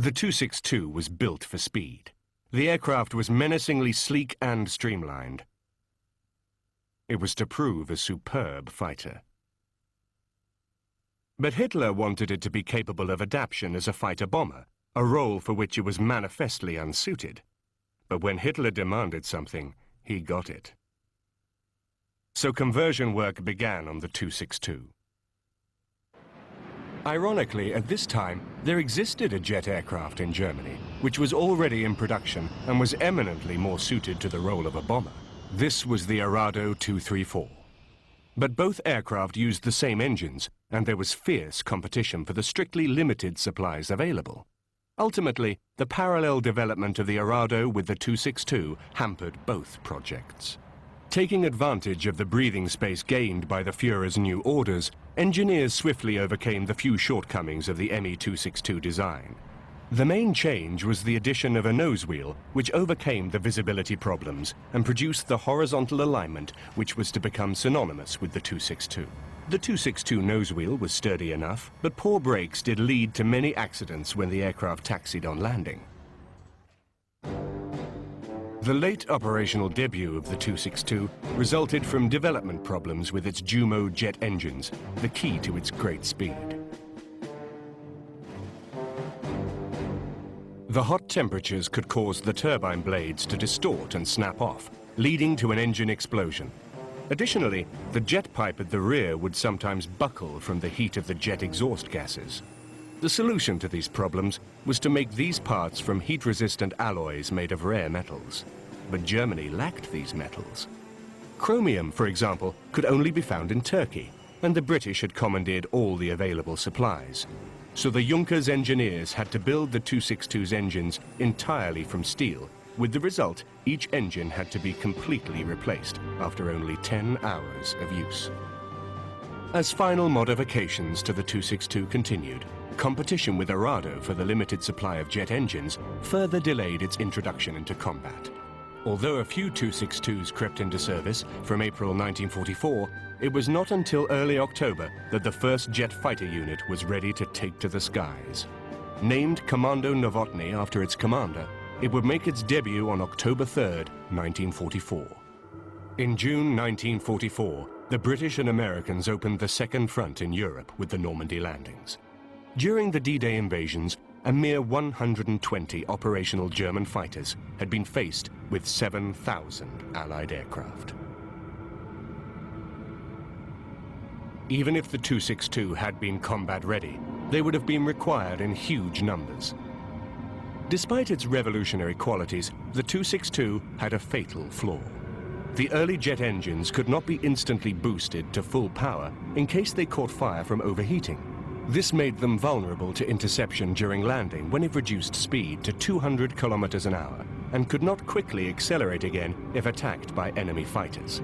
The 262 was built for speed. The aircraft was menacingly sleek and streamlined. It was to prove a superb fighter. But Hitler wanted it to be capable of adaptation as a fighter-bomber, a role for which it was manifestly unsuited. But when Hitler demanded something, he got it. So conversion work began on the 262. Ironically, at this time, there existed a jet aircraft in Germany, which was already in production and was eminently more suited to the role of a bomber. This was the Arado 234. But both aircraft used the same engines, and there was fierce competition for the strictly limited supplies available. Ultimately, the parallel development of the Arado with the 262 hampered both projects. Taking advantage of the breathing space gained by the Führer's new orders, engineers swiftly overcame the few shortcomings of the ME-262 design. The main change was the addition of a nose wheel, which overcame the visibility problems and produced the horizontal alignment which was to become synonymous with the 262. The 262 nose wheel was sturdy enough, but poor brakes did lead to many accidents when the aircraft taxied on landing. The late operational debut of the 262 resulted from development problems with its Jumo jet engines, the key to its great speed. The hot temperatures could cause the turbine blades to distort and snap off, leading to an engine explosion. Additionally, the jet pipe at the rear would sometimes buckle from the heat of the jet exhaust gases. The solution to these problems was to make these parts from heat-resistant alloys made of rare metals. But Germany lacked these metals. Chromium, for example, could only be found in Turkey, and the British had commandeered all the available supplies. So the Junkers engineers had to build the 262's engines entirely from steel, with the result each engine had to be completely replaced after only 10 hours of use. As final modifications to the 262 continued, competition with Arado for the limited supply of jet engines further delayed its introduction into combat. Although a few 262s crept into service from April 1944, it was not until early October that the first jet fighter unit was ready to take to the skies. Named Commando Novotny after its commander, it would make its debut on October 3, 1944. In June 1944, the British and Americans opened the second front in Europe with the Normandy landings. During the D-Day invasions, a mere 120 operational German fighters had been faced with 7,000 Allied aircraft. Even if the 262 had been combat ready, they would have been required in huge numbers. Despite its revolutionary qualities, the 262 had a fatal flaw. The early jet engines could not be instantly boosted to full power in case they caught fire from overheating. This made them vulnerable to interception during landing when it reduced speed to 200 kilometers an hour and could not quickly accelerate again if attacked by enemy fighters.